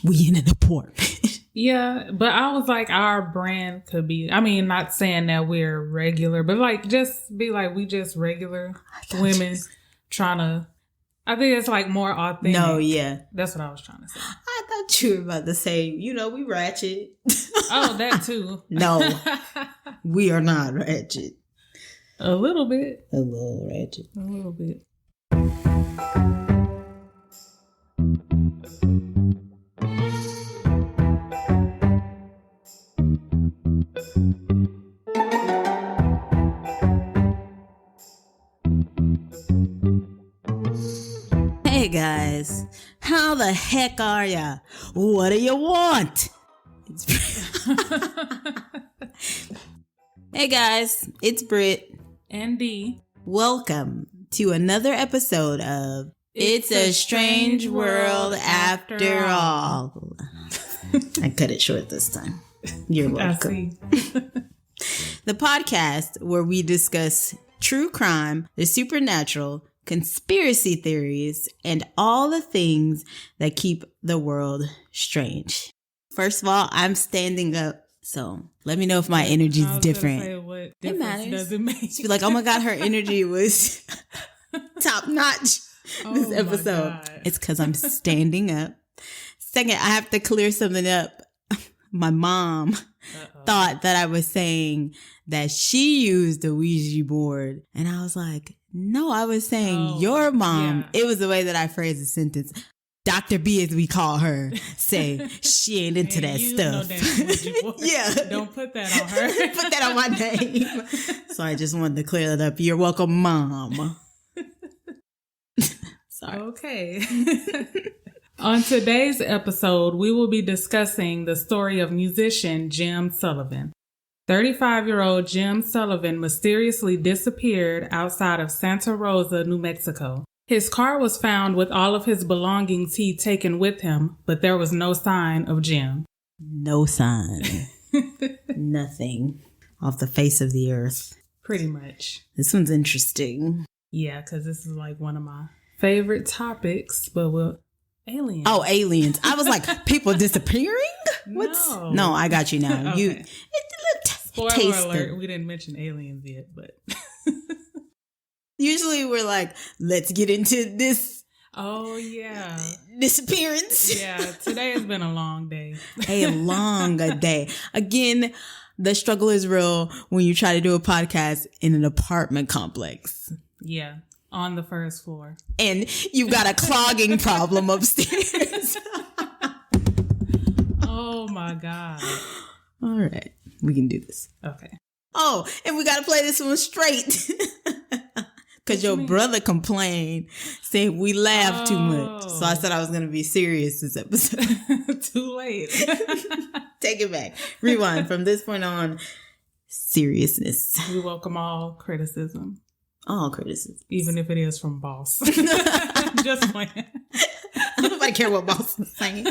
We in an apartment. Yeah, but I was like, our brand could be, I mean, not saying that we're regular, but like, just be like, we just regular women trying to, I think it's like more authentic. No, yeah. That's what I was trying to say. I thought you were about to say, we ratchet. Oh, that too. No, we are not ratchet. A little bit. A little ratchet. A little bit. Hey guys, how the heck are ya? What do you want? Hey guys, it's Britt and Dee. Welcome to another episode of It's a Strange World After All. I cut it short this time. You're welcome. The podcast where we discuss true crime, the supernatural, conspiracy theories, and all the things that keep the world strange. First of all, I'm standing up, so let me know if my energy is different. Say, what it matters. Does it make? Just be like, oh my God, her energy was top notch this episode. It's because I'm standing up. Second, I have to clear something up. My mom thought that I was saying that she used the Ouija board, and I was like, no, I was saying your mom. Yeah. It was the way that I phrased the sentence. Dr. B, as we call her, say she ain't into that stuff. Yeah. Don't put that on her. Put that on my name. So I just wanted to clear that up. You're welcome, Mom. Sorry. Okay. On today's episode, we will be discussing the story of musician Jim Sullivan. 35-year-old Jim Sullivan mysteriously disappeared outside of Santa Rosa, New Mexico. His car was found with all of his belongings he'd taken with him, but there was no sign of Jim. No sign. Nothing off the face of the earth. Pretty much. This one's interesting. Yeah, because this is like one of my favorite topics, but we'll... Aliens. Oh, aliens. I was like, people disappearing? No, I got you now. Okay. Spoiler alert, we didn't mention aliens yet, but... Usually we're like, let's get into this. Oh, yeah. Disappearance. Yeah, today has been a long day. A long day. Again, the struggle is real when you try to do a podcast in an apartment complex. Yeah. On the first floor. And you've got a clogging problem upstairs. Oh my God. All right. We can do this. Okay. Oh, and we got to play this one straight. Because your brother complained, saying we laugh too much. So I said I was going to be serious this episode. Too late. Take it back. Rewind. From this point on, seriousness. We welcome all criticism. All criticism. Even if it is from boss. Just playing. Nobody care what boss is saying.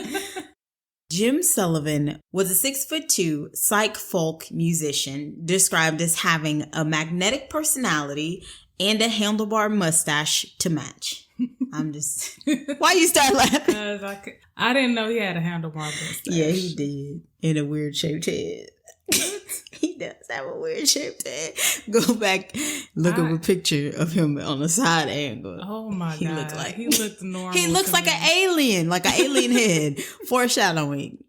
Jim Sullivan was a 6'2" psych-folk musician described as having a magnetic personality and a handlebar mustache to match. I'm just... Why you start laughing? I didn't know he had a handlebar mustache. Yeah, he did. In a weird shaped head. He does have a weird shaped head. Go back, look up a picture of him on a side angle. Oh my God. He looked normal. He looks like an alien head. Foreshadowing.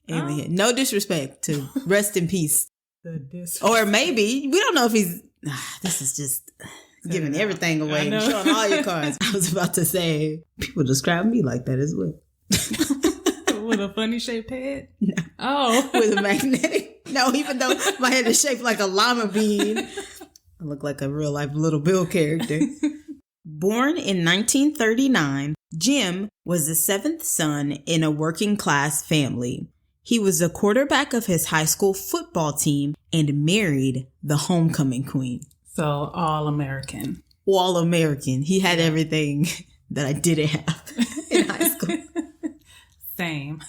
Alien head. No disrespect to rest in peace. Or maybe, we don't know if he's... This is just giving everything away and showing all your cards. I was about to say, people describe me like that as well. With a funny shaped head? No. Oh. With a magnetic. No, even though my head is shaped like a llama bean. I look like a real life Little Bill character. Born in 1939, Jim was the seventh son in a working class family. He was the quarterback of his high school football team and married the homecoming queen. So all American. All American. He had everything that I didn't have in high school. Same.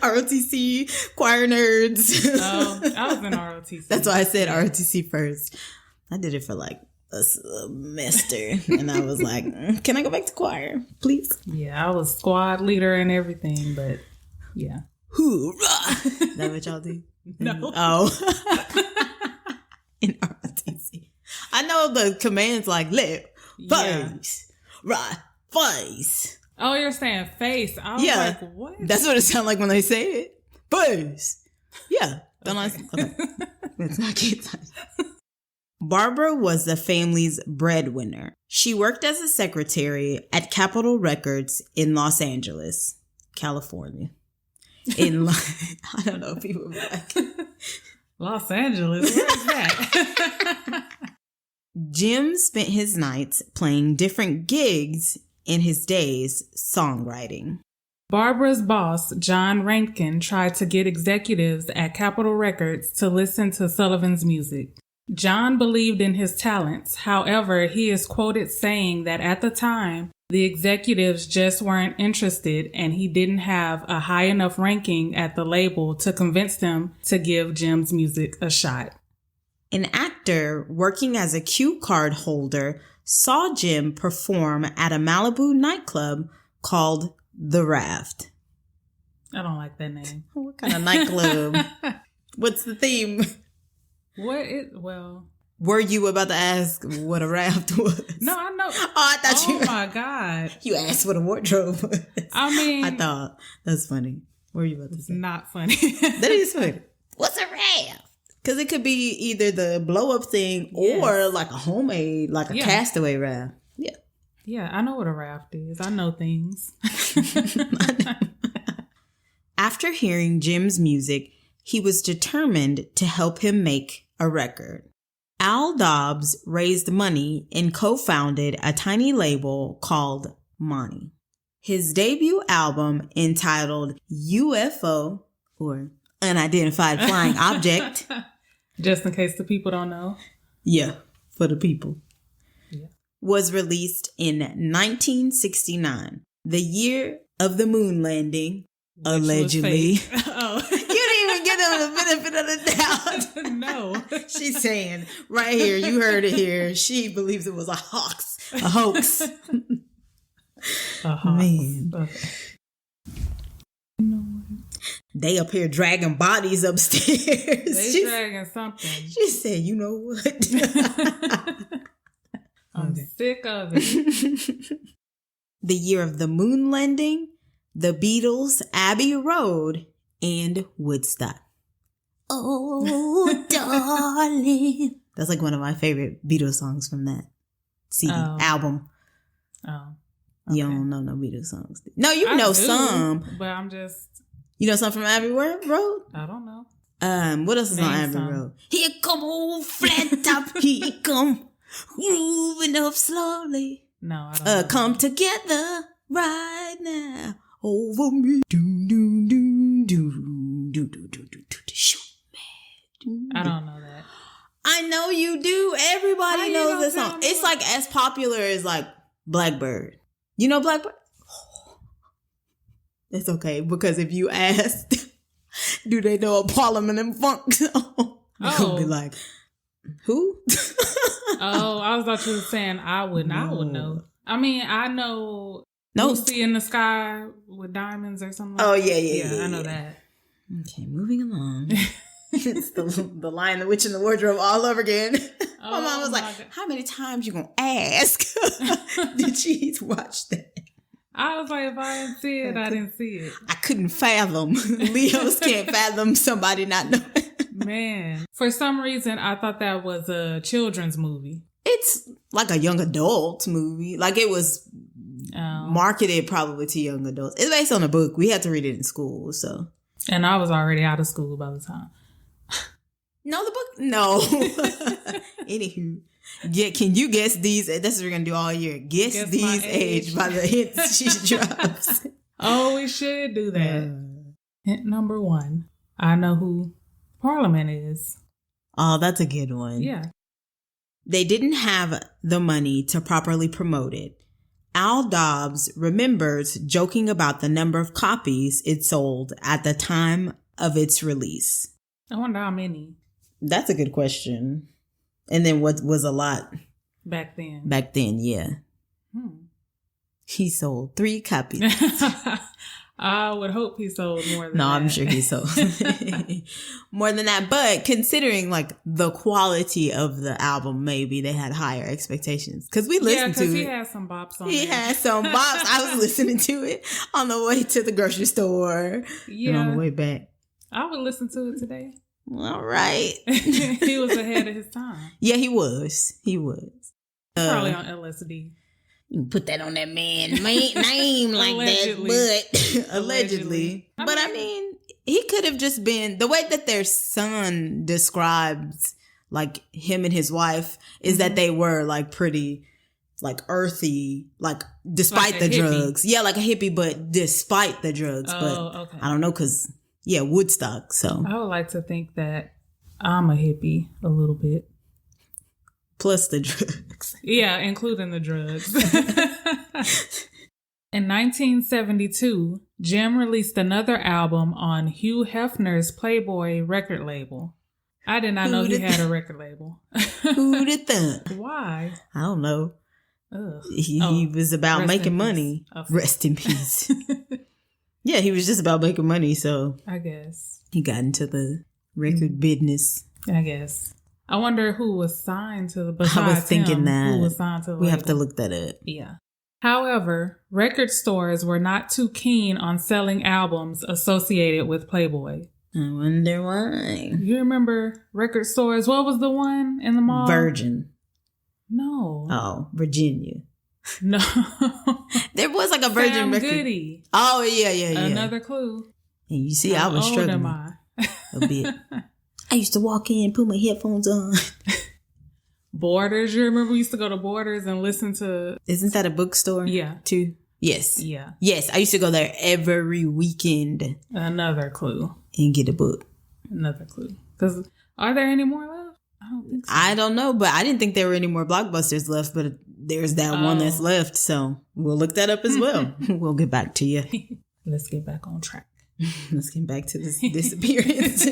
ROTC, choir nerds. Oh, I was in ROTC. That's why I said ROTC first. I did it for like a semester. And I was like, can I go back to choir, please? Yeah, I was squad leader and everything, but yeah. Hoorah! Is that what y'all do? No. Oh. In ROTC. I know the commands like left, face, right, face. Oh, you're saying face. I was like, what? That's what it sounds like when they say it. Face. Yeah. Don't I? Okay. It's not cute. Barbara was the family's breadwinner. She worked as a secretary at Capitol Records in Los Angeles, California. I don't know if people were like... Los Angeles? Where is that? Jim spent his nights playing different gigs in his days songwriting. Barbara's boss, John Rankin, tried to get executives at Capitol Records to listen to Sullivan's music. John believed in his talents. However, he is quoted saying that at the time, the executives just weren't interested and he didn't have a high enough ranking at the label to convince them to give Jim's music a shot. An actor working as a cue card holder saw Jim perform at a Malibu nightclub called The Raft. I don't like that name. What kind of nightclub? What's the theme? Were you about to ask what a raft was? No, I know. Oh, I thought you. Oh my God. You asked what a wardrobe was. I mean. I thought that's funny. What were you about to say? Not funny. That is funny. What's a raft? Because it could be either the blow up thing or like a homemade, like a castaway raft. Yeah. Yeah, I know what a raft is. I know things. After hearing Jim's music, he was determined to help him make a record. Al Dobbs raised money and co-founded a tiny label called Monty. His debut album, entitled UFO, or Unidentified Flying Object. Just in case the people don't know. Yeah, for the people. Yeah. Was released in 1969, the year of the moon landing, which allegedly. Oh. You didn't even give them the benefit of the doubt. No. She's saying, right here, you heard it here, she believes it was a hoax. A hoax. Man. Okay. They up here dragging bodies upstairs. They dragging something. She said, you know what? I'm sick of it. The year of the moon landing, the Beatles, Abbey Road, and Woodstock. Oh, darling. That's like one of my favorite Beatles songs from that CD album. Oh. Okay. You don't know no Beatles songs. No, you know some. But I'm just... You know something from Abbey Road? I don't know. What else is on Abbey Road? Here come old flat top. Here come moving up slowly. No, I don't know. Come together right now over me. Do do do do do do do do do. I don't know that. I know you do. Everybody knows this song. It's like as popular as like Blackbird. You know Blackbird? It's okay, because if you asked, do they know a Parliament and Funk song? They're going to be like, who? I was thought you were saying I would know. I mean, I know Lucy in the Sky with Diamonds or something like that. Yeah, I know that. Okay, moving along. It's the Lion, the Witch, and the Wardrobe all over again. My mom was like, how many times you going to ask? Did she watch that? I was like, if I didn't see it, I didn't see it. I couldn't fathom. Leos can't fathom somebody not knowing. Man. For some reason, I thought that was a children's movie. It's like a young adult movie. Like it was marketed probably to young adults. It's based on a book. We had to read it in school, so. And I was already out of school by the time. No, the book? No. Anywho. Yeah, can you guess these? That's what we're going to do all year. Guess these age by the hints she drops. Oh, we should do that. Hint number 1. I know who Parliament is. Oh, that's a good one. Yeah. They didn't have the money to properly promote it. Al Dobbs remembers joking about the number of copies it sold at the time of its release. I wonder how many. That's a good question. And then what was a lot? Back then. Back then, yeah. He sold 3 copies. I would hope he sold more than that. No, I'm sure he sold more than that. But considering like the quality of the album, maybe they had higher expectations. Because we listened to it. he had some bops on it. He had some bops. I was listening to it on the way to the grocery store. Yeah. And on the way back. I would listen to it today. All right. He was ahead of his time. Yeah, he was. He was. Probably on LSD. You can put that on that man's name like that, but allegedly. But I mean, he could have just been, the way that their son describes like him and his wife is that they were like pretty like earthy, like despite the drugs. Yeah, like a hippie, but despite the drugs. Okay. I don't know, because Woodstock. So I would like to think that I'm a hippie a little bit. Plus the drugs. Yeah, including the drugs. In 1972, Jim released another album on Hugh Hefner's Playboy record label. I did not know he had a record label. Who'd have thought? Why? I don't know. He was about making money. Rest in peace. Yeah, he was just about making money, so I guess he got into the record business. I guess. I wonder who was signed to the. I was thinking that. Who was signed to the we label. Have to look that up. Yeah. However, record stores were not too keen on selling albums associated with Playboy. I wonder why. You remember record stores? What was the one in the mall? Virgin. No. Oh, Virginia. No. There was like a Virgin Sam record. Goody. Oh, yeah. Another clue. And you see, I was struggling a bit. I used to walk in, put my headphones on. Borders. You remember we used to go to Borders and listen to... Isn't that a bookstore? Yeah. Too? Yes. Yeah. Yes, I used to go there every weekend. Another clue. And get a book. Another clue. Because are there any more left? I don't think so. I don't know, but I didn't think there were any more Blockbusters left, but there's that one that's left, so we'll look that up as well. We'll get back to you. Let's get back on track. Let's get back to this disappearance.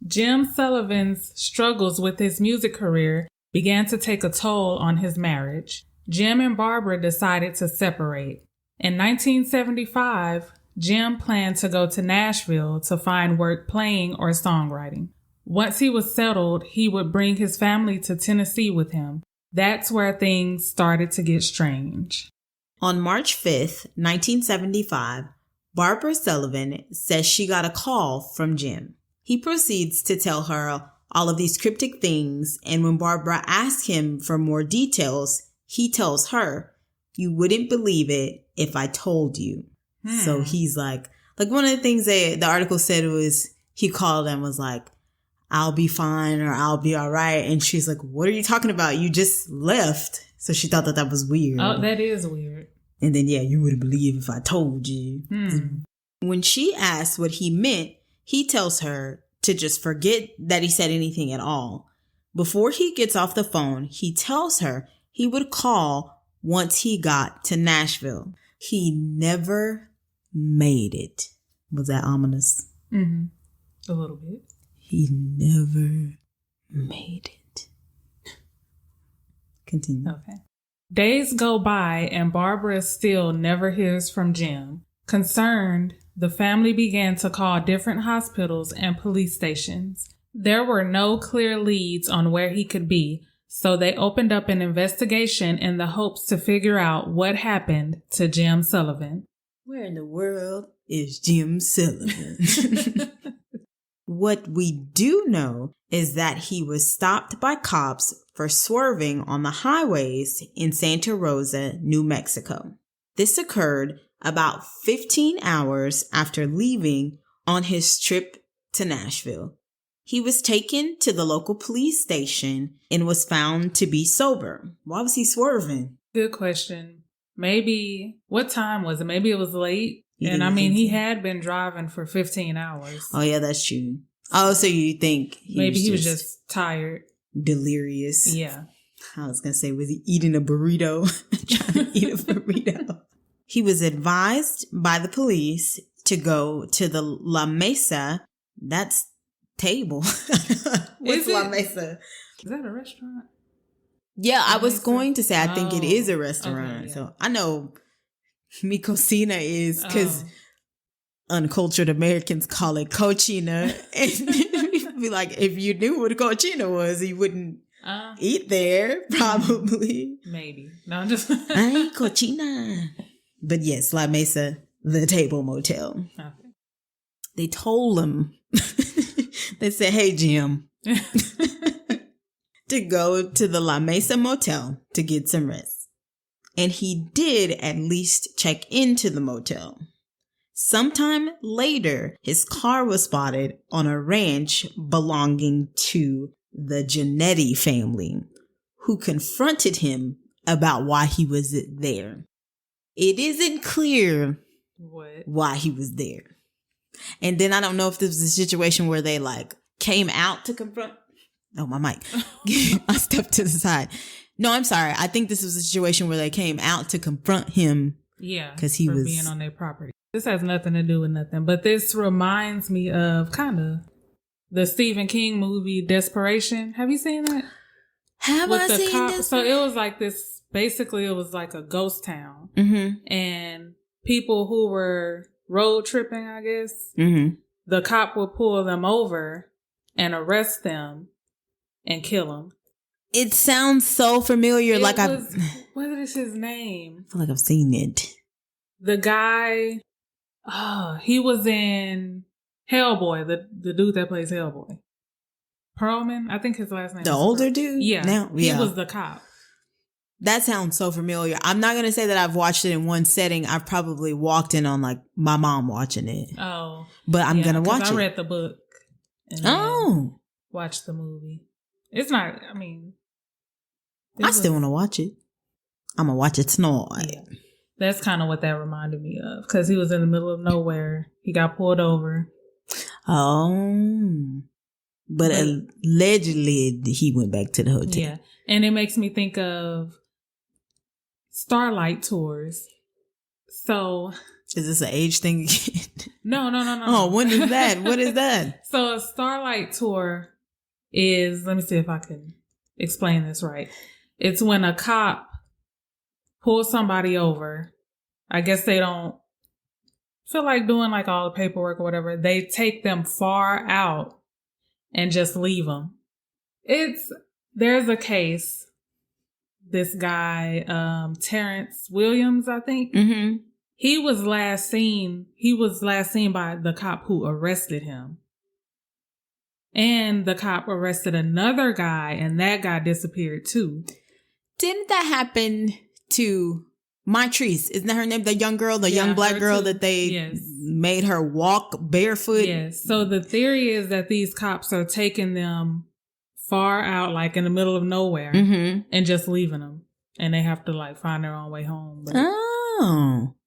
Jim Sullivan's struggles with his music career began to take a toll on his marriage. Jim and Barbara decided to separate. In 1975, Jim planned to go to Nashville to find work playing or songwriting. Once he was settled, he would bring his family to Tennessee with him. That's where things started to get strange. On March 5th, 1975, Barbara Sullivan says she got a call from Jim. He proceeds to tell her all of these cryptic things, and when Barbara asks him for more details, he tells her, "You wouldn't believe it if I told you." So he's like one of the things the article said was he called and was like, "I'll be fine," or "I'll be all right." And she's like, "What are you talking about? You just left." So she thought that was weird. Oh, that is weird. And then, you wouldn't believe if I told you. When she asks what he meant, he tells her to just forget that he said anything at all. Before he gets off the phone, he tells her he would call once he got to Nashville. He never made it. Was that ominous? Mm-hmm. A little bit. He never made it. Continue. Okay. Days go by and Barbara still never hears from Jim. Concerned, the family began to call different hospitals and police stations. There were no clear leads on where he could be, so they opened up an investigation in the hopes to figure out what happened to Jim Sullivan. Where in the world is Jim Sullivan? What we do know is that he was stopped by cops for swerving on the highways in Santa Rosa, New Mexico. This occurred about 15 hours after leaving on his trip to Nashville. He was taken to the local police station and was found to be sober. Why was he swerving? Good question. Maybe, what time was it? Maybe it was late. And I mean, he had been driving for 15 hours. Oh, yeah, that's true. Oh, so you think he was just tired. Delirious. Yeah. I was going to say, was he eating a burrito? Trying to eat a burrito. He was advised by the police to go to the La Mesa. That's table. What's La Mesa? Is that a restaurant? Yeah, I was going to say, I think it is a restaurant. Okay, yeah. So I know Mi Cocina is because uncultured Americans call it cochina. And be like, if you knew what a cochina was, you wouldn't eat there, probably. Maybe. No, just. Ay, cochina. But yes, La Mesa, the table motel. Okay. They told him, they said, hey, Jim. To go to the La Mesa motel to get some rest. And he did at least check into the motel. Sometime later, his car was spotted on a ranch belonging to the Giannetti family, who confronted him about why he was there. It isn't clear why he was there. And then I don't know if this was a situation where they came out to confront. Oh, my mic. I stepped to the side. No, I'm sorry. I think this was a situation where they came out to confront him. Yeah. Because he was being on their property. This has nothing to do with nothing. But this reminds me of kind of the Stephen King movie Desperation. Have you seen that? Have I seen this? So it was like this. Basically, it was like a ghost town. Mm-hmm. And people who were road tripping, I guess, the cop would pull them over and arrest them. And kill him. It sounds so familiar. What is his name? I feel like I've seen it. The guy, he was in Hellboy, the dude that plays Hellboy. Perlman, I think his last name. The older dude? Yeah. He was the cop. That sounds so familiar. I'm not going to say that I've watched it in one setting. I've probably walked in on my mom watching it. Oh. But I'm going to watch it. I read the book. And watched the movie. It's not, I still want to watch it. I'm going to watch it tonight. Yeah. That's kind of what that reminded me of. Because he was in the middle of nowhere. He got pulled over. Oh. But allegedly, he went back to the hotel. Yeah. And it makes me think of Starlight Tours. So. Is this an age thing again? No. Oh, when is that? What is that? So a Starlight Tour is, let me see if I can explain this right. It's when a cop pulls somebody over. I guess they don't feel like doing all the paperwork or whatever. They take them far out and just leave them. There's a case, this guy, Terrence Williams, I think. Mm-hmm. He was last seen by the cop who arrested him. And the cop arrested another guy, and that guy disappeared too. Didn't that happen to Montrese? Isn't that her name? The young girl, young black girl too. That they made her walk barefoot? Yes. So the theory is that these cops are taking them far out, in the middle of nowhere, and just leaving them. And they have to find their own way home. But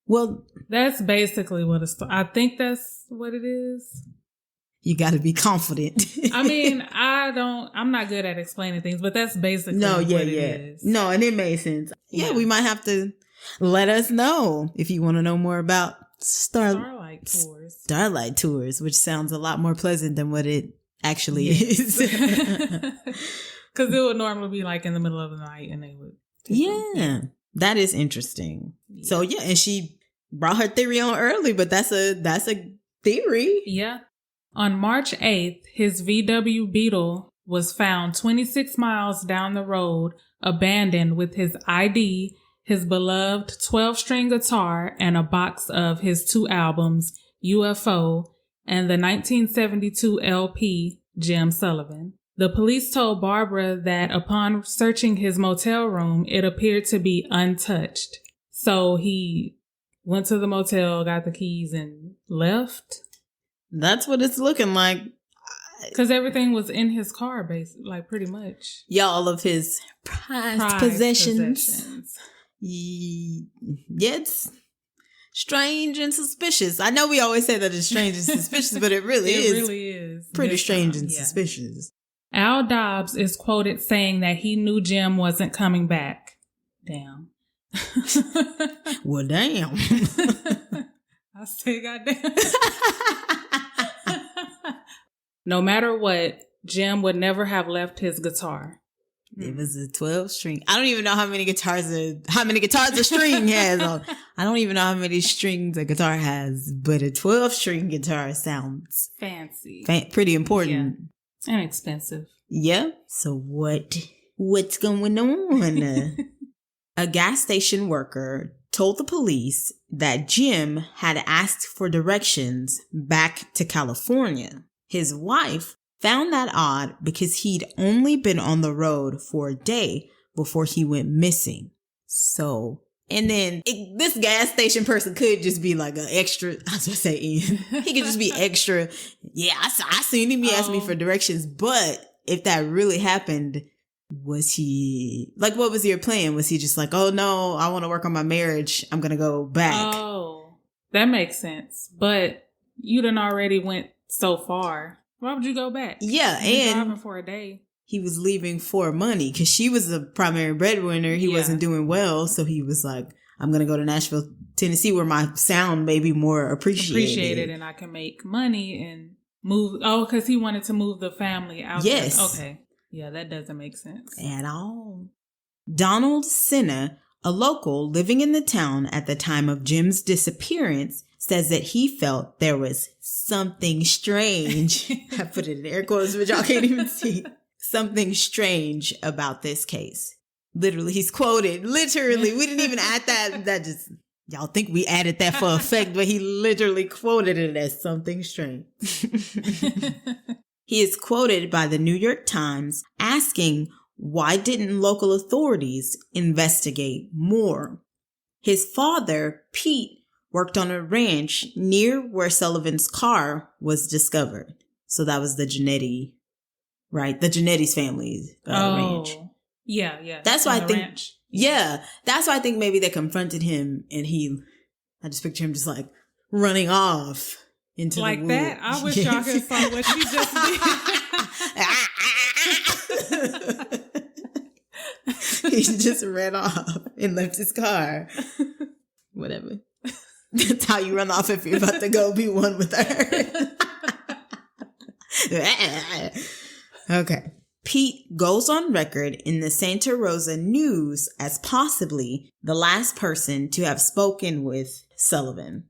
well, that's basically what I think that's what it is. You got to be confident. I'm not good at explaining things, but that's basically what it is. No, and it makes sense. Yeah, we might have to let us know if you want to know more about Starlight Tours, which sounds a lot more pleasant than what it actually is. Because it would normally be in the middle of the night and they would. Yeah, that is interesting. Yeah. So and she brought her theory on early, but that's a theory. Yeah. On March 8th, his VW Beetle was found 26 miles down the road, abandoned with his ID, his beloved 12-string guitar, and a box of his 2 albums, UFO, and the 1972 LP, Jim Sullivan. The police told Barbara that upon searching his motel room, it appeared to be untouched. So he went to the motel, got the keys, and left. That's what it's looking like. Because everything was in his car, basically, pretty much. Yeah, all of his prized possessions. Yeah, it's strange and suspicious. I know we always say that it's strange and suspicious, but it really is. It really is. Pretty strange and suspicious. Al Dobbs is quoted saying that he knew Jim wasn't coming back. Damn. Well, damn. I say goddamn. No matter what, Jim would never have left his guitar. It was a 12 string. I don't even know how many guitars a string has on. I don't even know how many strings a guitar has, but a 12 string guitar sounds fancy. Pretty important. Yeah. And expensive. Yeah. So what's going on? A gas station worker told the police that Jim had asked for directions back to California. His wife found that odd because he'd only been on the road for a day before he went missing. So, and then this gas station person could just be like an extra, I was going to say Ian. He could just be extra. Yeah, I seen him. He asked me for directions. But if that really happened, was he, like, what was your plan? Was he just like, oh no, I want to work on my marriage. I'm going to go back. Oh, that makes sense. But you done already went so far. Why would you go back? Yeah, and driving for a day. He was leaving for money because she was the primary breadwinner. He wasn't doing well, so he was like, "I'm going to go to Nashville, Tennessee, where my sound may be more appreciated, and I can make money and move." Oh, because he wanted to move the family out. Yes. There. Okay. Yeah, that doesn't make sense at all. Donald Senna, a local living in the town at the time of Jim's disappearance, says that he felt there was something strange. I put it in air quotes, but y'all can't even see. Something strange about this case. Literally, he's quoted. Literally, we didn't even add that. That just, y'all think we added that for effect, but he literally quoted it as something strange. He is quoted by the New York Times asking, why didn't local authorities investigate more? His father, Pete, worked on a ranch near where Sullivan's car was discovered. So that was the Giannetti, right? The Giannetti's family ranch. Yeah. That's why I think, ranch. Yeah, that's why I think maybe they confronted him and I just picture him just like running off into like the woods. that. I wish y'all could saw what she just did. He just ran off and left his car. Whatever. That's how you run off if you're about to go be one with her. Okay. Pete goes on record in the Santa Rosa News as possibly the last person to have spoken with Sullivan,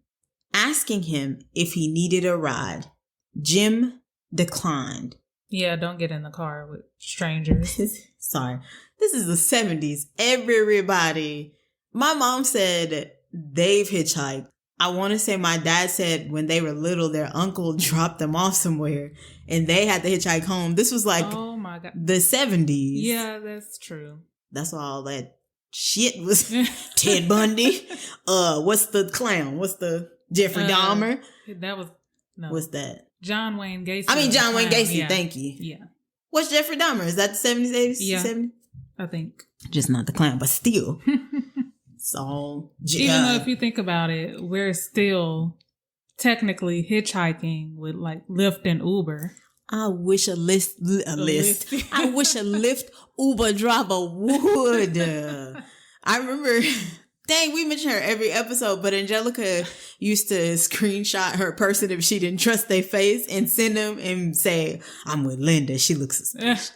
asking him if he needed a ride. Jim declined. Yeah, don't get in the car with strangers. Sorry. This is the 70s. Everybody. My mom said they've hitchhiked. I want to say my dad said when they were little, their uncle dropped them off somewhere and they had to hitchhike home. This was like oh my God. The 70s. Yeah, that's true. That's why all that shit was Ted Bundy. What's the clown? What's the Jeffrey Dahmer? That was, no. What's that? John Wayne Gacy. John Wayne Gacy. Yeah. Thank you. Yeah. What's Jeffrey Dahmer? Is that the 70s, 80s, yeah, 70s? I think. Just not the clown, but still. So, even though if you think about it, we're still technically hitchhiking with like Lyft and Uber. I wish I wish a Lyft Uber driver would. I remember, dang, we mention her every episode, but Angelica used to screenshot her person if she didn't trust their face and send them and say, I'm with Linda, she looks suspicious.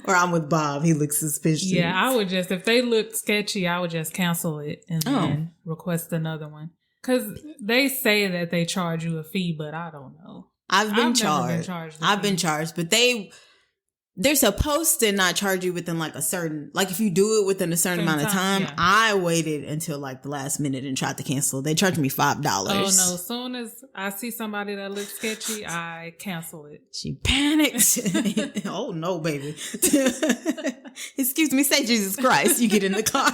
Or I'm with Bob, he looks suspicious. Yeah, I would just, if they looked sketchy, I would just cancel it and then request another one. Because they say that they charge you a fee, but I don't know. I've been charged, but they're supposed to not charge you within like a certain, like if you do it within a certain amount of time. Yeah. I waited until like the last minute and tried to cancel. They charged me $5. Oh no, as soon as I see somebody that looks sketchy, I cancel it. She panicked. Oh no, baby. Excuse me, say Jesus Christ. You get in the car.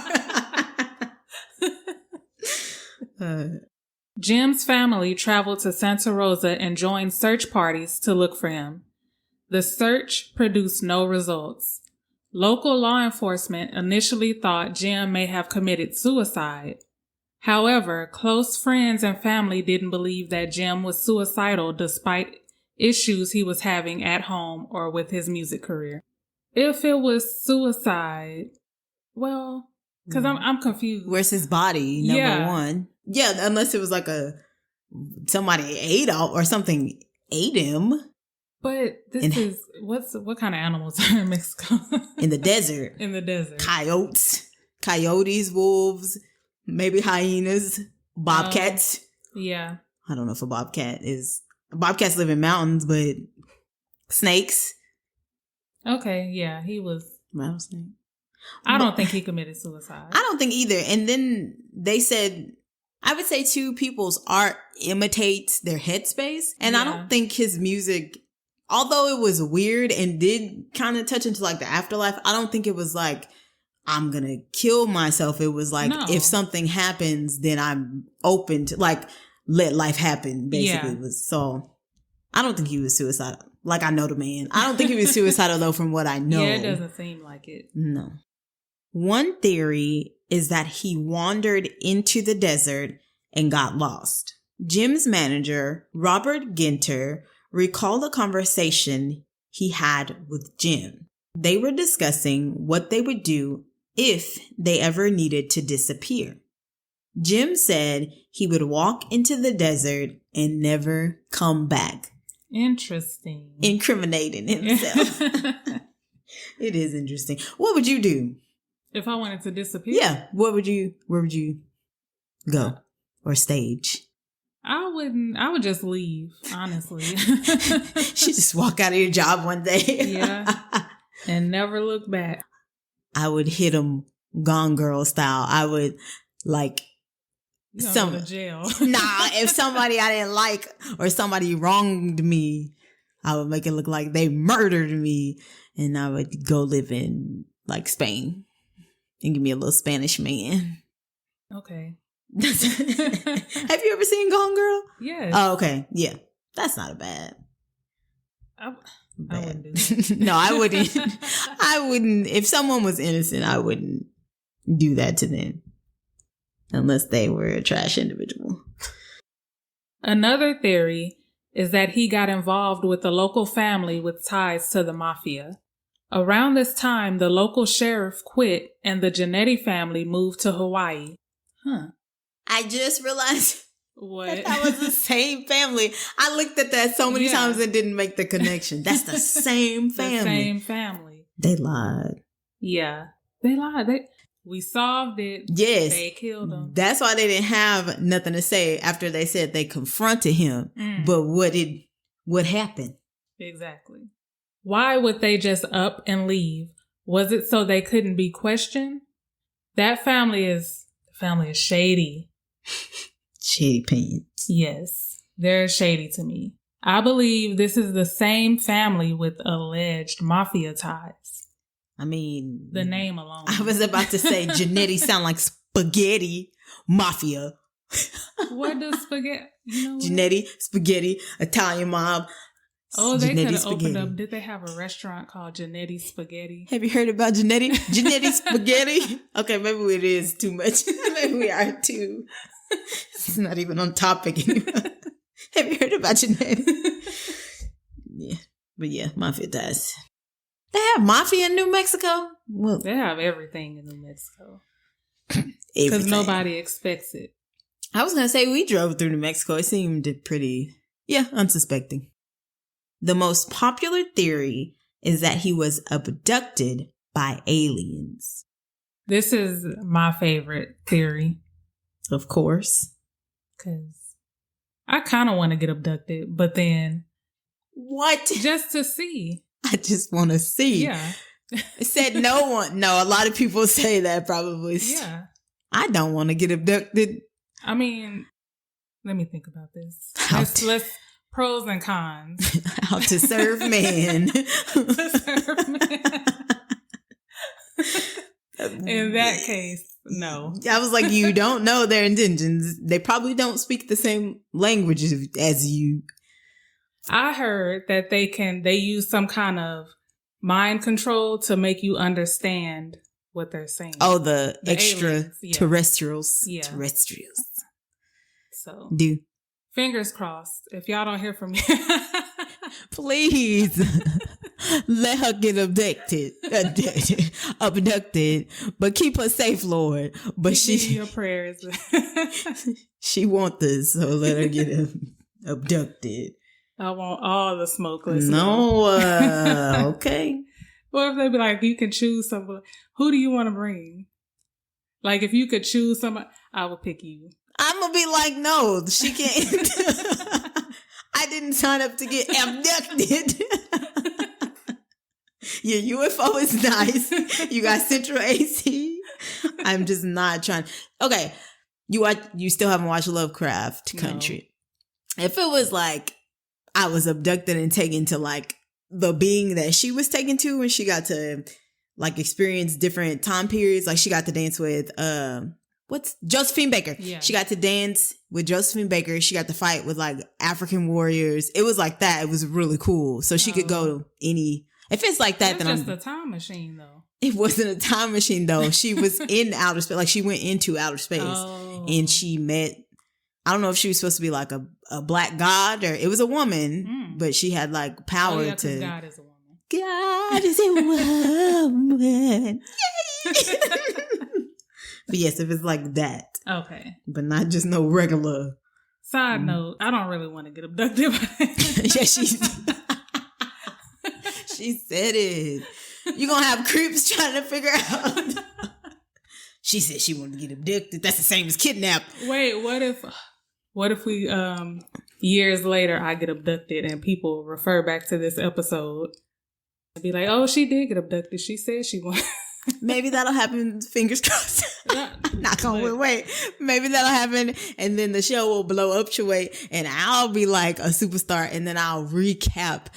Jim's family traveled to Santa Rosa and joined search parties to look for him. The search produced no results. Local law enforcement initially thought Jim may have committed suicide. However, close friends and family didn't believe that Jim was suicidal despite issues he was having at home or with his music career. If it was suicide, well, because I'm confused. Where's his body, number one? Yeah, unless it was like somebody ate or something ate him. But what kind of animals are in Mexico? In the desert. In the desert. Coyotes, wolves, maybe hyenas, bobcats. Yeah. I don't know if a bobcats live in mountains, but snakes. Okay, yeah, he was rattlesnake. I don't think he committed suicide. I don't think either. And then they said, I would say too, people's art imitates their headspace. And I don't think his music, although it was weird and did kind of touch into like the afterlife, I don't think it was like, I'm going to kill myself. It was like, if something happens, then I'm open to like, let life happen, basically. So I don't think he was suicidal. Like, I know the man. I don't think he was suicidal, though, from what I know. Yeah, it doesn't seem like it. No. One theory is that he wandered into the desert and got lost. Jim's manager, Robert Ginter, recalled a conversation he had with Jim. They were discussing what they would do if they ever needed to disappear. Jim said he would walk into the desert and never come back. Interesting. Incriminating himself. It is interesting. What would you do? If I wanted to disappear? Yeah. Where would you go? Or stage? I would just leave, honestly. She just walk out of your job one day. Yeah. And never look back. I would hit him Gone Girl style. I would like go to jail. Nah, if somebody I didn't like or somebody wronged me, I would make it look like they murdered me, and I would go live in like Spain and give me a little Spanish man. Okay. Have you ever seen Gone Girl? Yes. Oh, okay. Yeah. That's not a bad. I wouldn't do that. No, I wouldn't. I wouldn't. If someone was innocent, I wouldn't do that to them. Unless they were a trash individual. Another theory is that he got involved with a local family with ties to the mafia. Around this time, the local sheriff quit and the Giannetti family moved to Hawaii. Huh. I just realized what? That was the same family. I looked at that so many times and didn't make the connection. That's the same family. The same family. They lied. Yeah. They lied. We solved it. Yes. They killed him. That's why they didn't have nothing to say after they said they confronted him. But what happened? Exactly. Why would they just up and leave? Was it so they couldn't be questioned? That family is shady. Shady pants. Yes. They're shady to me. I believe this is the same family with alleged mafia ties. I mean, the name alone. I was about to say Giannetti sound like spaghetti mafia. What does spaghetti? Giannetti, spaghetti, Italian mob. Oh, they could have opened up. Did they have a restaurant called Giannetti Spaghetti? Have you heard about Giannetti? Giannetti Spaghetti? Okay, maybe it is too much. Maybe we are too. It's not even on topic anymore. Have you heard about Giannetti? Yeah, but yeah, mafia ties. They have mafia in New Mexico? Well, they have everything in New Mexico. Because nobody expects it. I was going to say, we drove through New Mexico. It seemed pretty, unsuspecting. The most popular theory is that he was abducted by aliens. This is my favorite theory. Of course. Because I kind of want to get abducted, but then... What? Just to see. I just want to see. Yeah. It said no one. No, a lot of people say that probably. Yeah. I don't want to get abducted. I mean, let me think about this. Let's pros and cons. How to serve man. To serve man. In that case, no. I was like, you don't know their intentions. They probably don't speak the same languages as you. I heard that they use some kind of mind control to make you understand what they're saying. Oh, the extraterrestrials. Yeah. Terrestrials. So. Fingers crossed. If y'all don't hear from me. Please. Let her get abducted. But keep her safe, Lord. But keep your prayers. She wants this, so let her get abducted. I want all the smoke. No, okay. What if they be like, you can choose someone? Who do you want to bring? Like, if you could choose somebody, I would pick you. I'm going to be like, no, she can't. I didn't sign up to get abducted. Your UFO is nice. You got central AC. I'm just not trying. Okay. You still haven't watched Lovecraft Country. No. If it was like I was abducted and taken to like the being that she was taken to, and she got to like experience different time periods. Like she got to dance with Josephine Baker. Yeah. She got to dance with Josephine Baker. She got to fight with like African warriors. It was like that. It was really cool. So she could go to any. If it's like that, then it's just a time machine though. It wasn't a time machine though. She was in outer space. Like she went into outer space and she met. I don't know if she was supposed to be like a black god or it was a woman, but she had like power to. God is a woman. God is a woman. But yes, if it's like that. Okay. But not just no regular. Side note, I don't really want to get abducted. Yeah, she said it. You're going to have creeps trying to figure out. She said she wanted to get abducted. That's the same as kidnapped. Wait, what if we, years later, I get abducted and people refer back to this episode and be like, oh, she did get abducted. She said she wanted. Maybe that'll happen. Fingers crossed. Knock on wood. Wait, maybe that'll happen, and then the show will blow up to wait, and I'll be like a superstar, and then I'll recap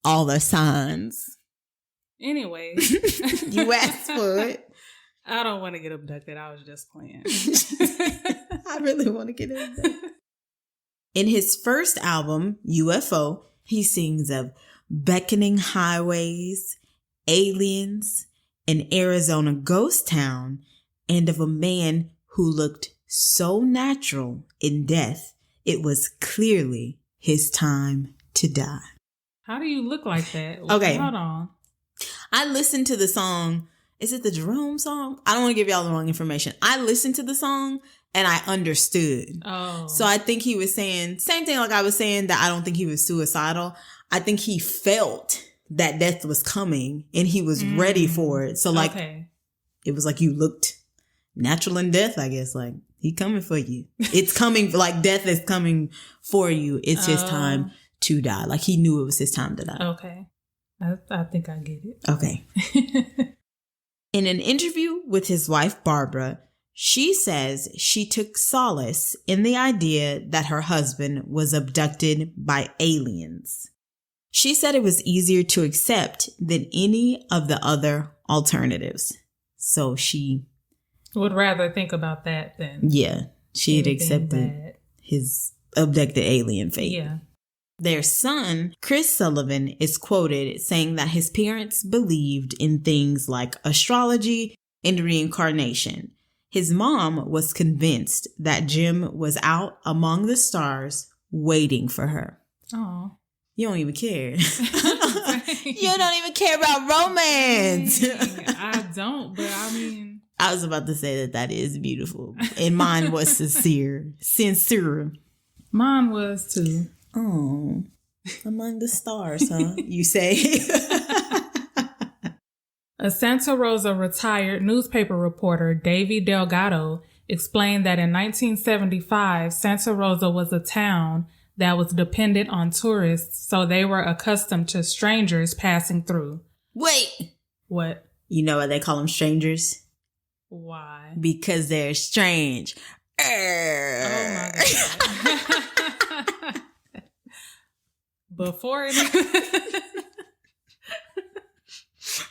all the signs. Anyway, you asked for it. I don't want to get abducted. I was just playing. I really want to get abducted. In his first album, UFO, he sings of beckoning highways, aliens, an Arizona ghost town, and of a man who looked so natural in death, it was clearly his time to die. How do you look like that? Okay. Hold on. I listened to the song. Is it the Jerome song? I don't want to give y'all the wrong information. I listened to the song and I understood. Oh. So I think he was saying, same thing like I was saying that I don't think he was suicidal. I think he felt that death was coming and he was ready for it. So like, It was like you looked natural in death, I guess. Like he coming for you. It's coming, like death is coming for you. It's his time to die. Like he knew it was his time to die. Okay. I think I get it. Okay. In an interview with his wife, Barbara, she says she took solace in the idea that her husband was abducted by aliens. She said it was easier to accept than any of the other alternatives. So she would rather think about that than she had accepted his abducted alien fate. Yeah. Their son, Chris Sullivan, is quoted saying that his parents believed in things like astrology and reincarnation. His mom was convinced that Jim was out among the stars waiting for her. Oh. You don't even care. You don't even care about romance. I don't, but I mean. I was about to say that is beautiful. And mine was sincere. Mine was too. Oh, among the stars, huh? You say. A Santa Rosa retired newspaper reporter, Davy Delgado, explained that in 1975, Santa Rosa was a town that was dependent on tourists, so they were accustomed to strangers passing through. Wait. What? You know why they call them strangers? Why? Because they're strange. Oh my God. Before it...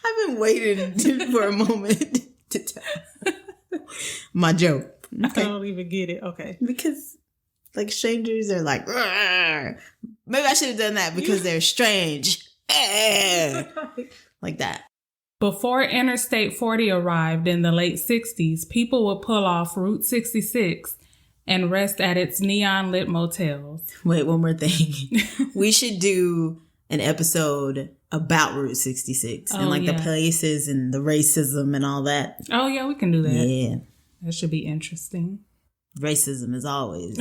I've been waiting for a moment to tell my joke. Okay. I don't even get it. Okay. Because like strangers are like, maybe I should have done that because they're strange. Like that. Before Interstate 40 arrived in the late 60s, people would pull off Route 66 and rest at its neon lit motels. Wait, one more thing. We should do an episode about Route 66 and like the places and the racism and all that. Oh yeah, we can do that. Yeah. That should be interesting. Racism is always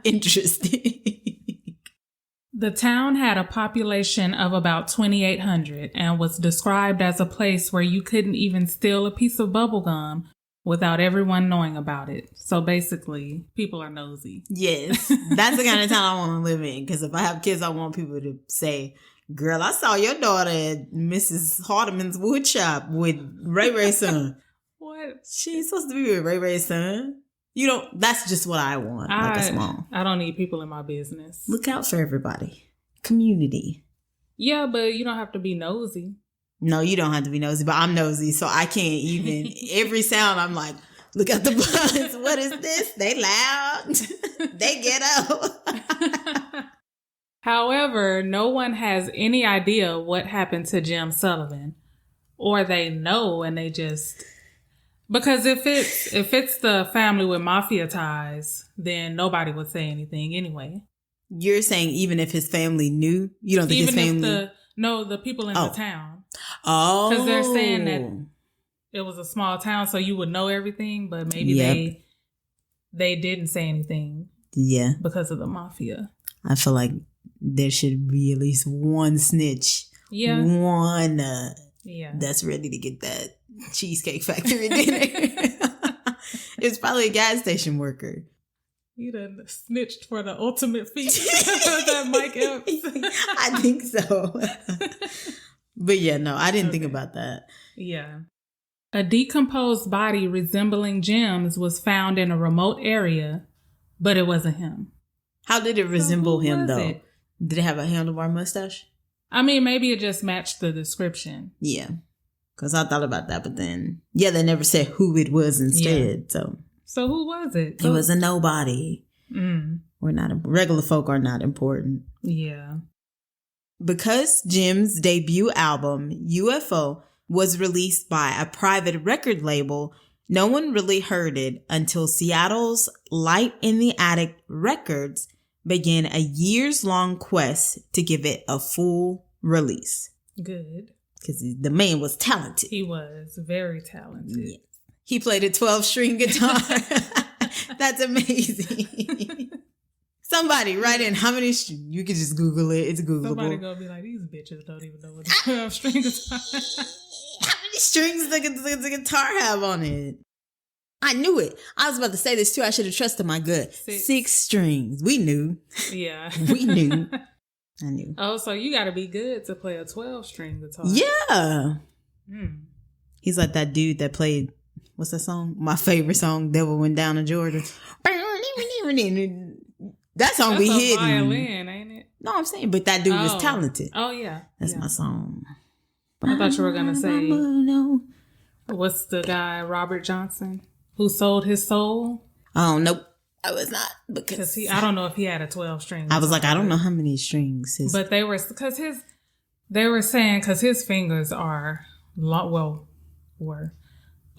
interesting. The town had a population of about 2,800 and was described as a place where you couldn't even steal a piece of bubble gum without everyone knowing about it. So basically, people are nosy. Yes. That's the kind of town I want to live in. Because if I have kids, I want people to say, girl, I saw your daughter at Mrs. Hardeman's wood shop with Ray Ray's son. What? She's supposed to be with Ray Ray's son. You don't, that's just what I want. I don't need people in my business. Look out for everybody. Community. Yeah, but you don't have to be nosy. No, you don't have to be nosy, but I'm nosy, so I can't even, every sound I'm like, look at the buds. What is this? They loud. They get up. However, no one has any idea what happened to Jim Sullivan. Or they know and they just... Because if it's the family with mafia ties, then nobody would say anything anyway. You're saying even if his family knew? You don't think even his family... the people in the town. Oh. Because they're saying that it was a small town, so you would know everything, but maybe they didn't say anything. Yeah. Because of the mafia. I feel like there should be at least one snitch. Yeah. One that's ready to get that Cheesecake Factory dinner. It's probably a gas station worker. You done snitched for the ultimate feat. That Mike Epps. I think so. But yeah, no, I didn't think about that. Yeah. A decomposed body resembling Jim's was found in a remote area, but it wasn't him. How did it resemble him, though? Did it have a handlebar mustache? I mean, maybe it just matched the description. Yeah. Because I thought about that, but then, they never said who it was instead. Yeah. So who was it? It was a nobody. We're not, regular folk are not important. Yeah. Because Jim's debut album, UFO, was released by a private record label, no one really heard it until Seattle's Light in the Attic Records began a years-long quest to give it a full release. Good. Because the man was talented. He was very talented. Yeah. He played a 12-string guitar. That's amazing. Somebody write in how many strings. You can just Google it. It's Googleable. Somebody gonna be like, these bitches don't even know what a 12-string guitar is. How many strings does the guitar have on it? I knew it. I was about to say this too. I should have trusted my gut. 6 strings. We knew. Yeah. We knew. I knew. Oh, so you got to be good to play a 12-string guitar. Yeah. He's like that dude that played, what's that song? My favorite song, Devil Went Down to Georgia. That song That's be hidden. Violin, ain't it? No, I'm saying, but that dude was talented. Oh, yeah. That's my song. I thought you were going to say, what's the guy, Robert Johnson, who sold his soul? Oh, nope. I was not. Because I don't know if he had a 12-string. I was like, I don't know how many strings. But they were saying, because his fingers are long,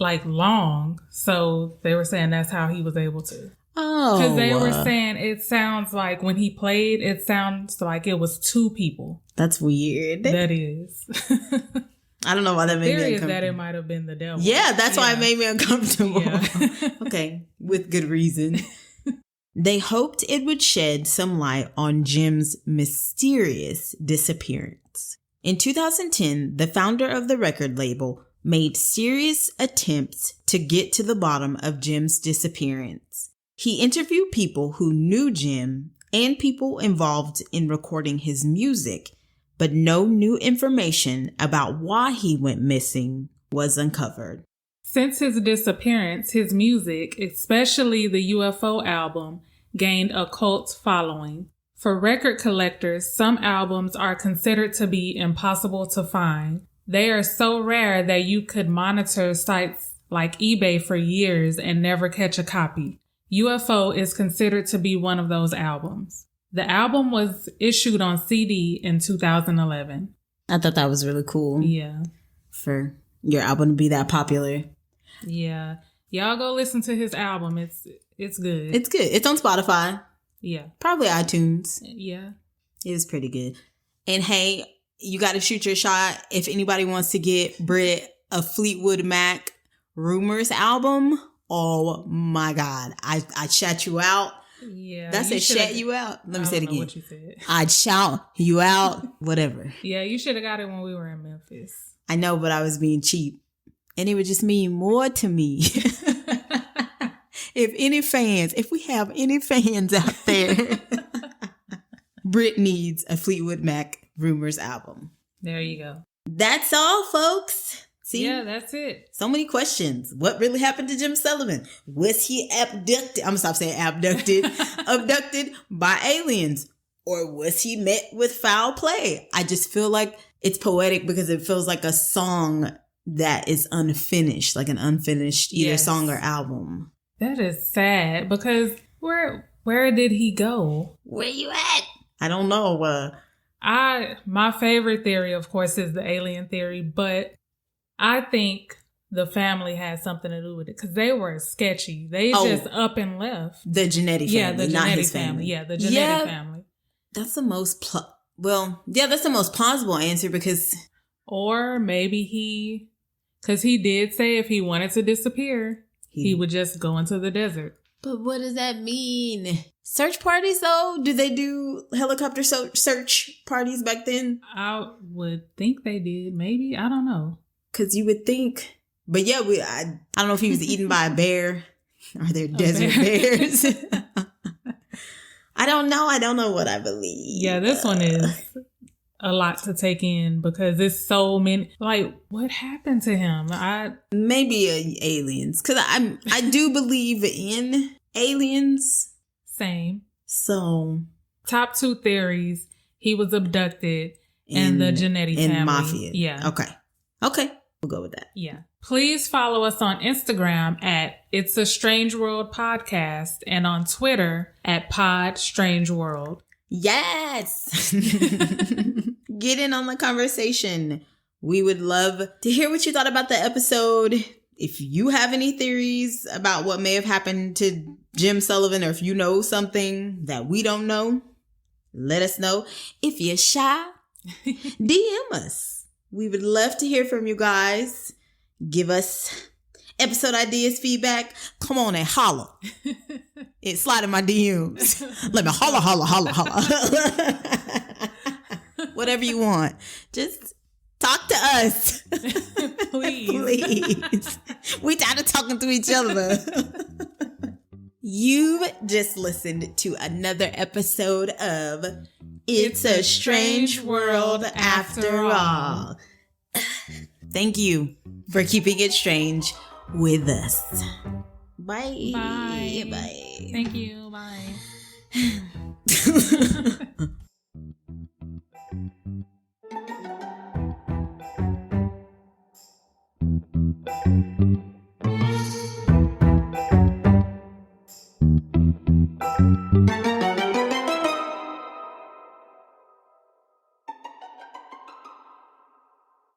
long. So they were saying that's how he was able to. Oh. Because they were saying it sounds like when he played, it sounds like it was 2 people. That's weird. That is. I don't know why that made me uncomfortable. The theory is that it might have been the devil. Yeah, that's why it made me uncomfortable. Yeah. Okay, with good reason. They hoped it would shed some light on Jim's mysterious disappearance. In 2010, the founder of the record label made serious attempts to get to the bottom of Jim's disappearance. He interviewed people who knew Jim and people involved in recording his music, but no new information about why he went missing was uncovered. Since his disappearance, his music, especially the UFO album, gained a cult following. For record collectors, some albums are considered to be impossible to find. They are so rare that you could monitor sites like eBay for years and never catch a copy. UFO is considered to be one of those albums. The album was issued on CD in 2011. I thought that was really cool. Yeah. For your album to be that popular. Yeah. Y'all go listen to his album. It's good. It's good. It's on Spotify. Yeah. Probably iTunes. Yeah. It was pretty good. And hey, you got to shoot your shot. If anybody wants to get Britt a Fleetwood Mac Rumors album, oh my God. I shout you out. Yeah. That said shout you out. Let me say it again. What you said. I'd shout you out. Whatever. Yeah, you should have got it when we were in Memphis. I know, but I was being cheap. And it would just mean more to me. If we have any fans out there, Brit needs a Fleetwood Mac Rumors album. There you go. That's all, folks. See? Yeah, that's it. So many questions. What really happened to Jim Sullivan? Was he abducted? I'm going to stop saying abducted. Abducted by aliens? Or was he met with foul play? I just feel like it's poetic because it feels like a song that is unfinished, like an unfinished either song or album. That is sad because where did he go? Where you at? I don't know. My favorite theory, of course, is the alien theory, but I think the family had something to do with it because they were sketchy. They just up and left. The Genetti family, yeah, the not Genetti his family. Yeah, the Genetti family. That's the most that's the most plausible answer because, or maybe because he did say if he wanted to disappear, he would just go into the desert. But what does that mean? Search parties, though? Do they do helicopter search parties back then? would think they did. Maybe. I don't know. Because you would think. But yeah, I don't know if he was eaten by a bear. Are there desert bears? I don't know. I don't know what I believe. Yeah, this one is a lot to take in because it's so many. Like, what happened to him? Maybe aliens. Because I do believe in aliens. Same. So. Top two theories. He was abducted and the Genetti family. And mafia. Yeah. Okay. We'll go with that. Yeah. Please follow us on Instagram at It's a Strange World Podcast and on Twitter at Pod Strange World. Yes. Get in on the conversation. We would love to hear what you thought about the episode. If you have any theories about what may have happened to Jim Sullivan, or if you know something that we don't know, let us know. If you're shy, DM us. We would love to hear from you guys. Give us episode ideas, feedback. Come on and holler. It slide in my DMs. Let me holler. Whatever you want. Just talk to us. Please. We tired of talking to each other. You've just listened to another episode of It's a Strange World After All. Thank you for keeping it strange with us. Bye. Bye. Bye. Thank you. Bye.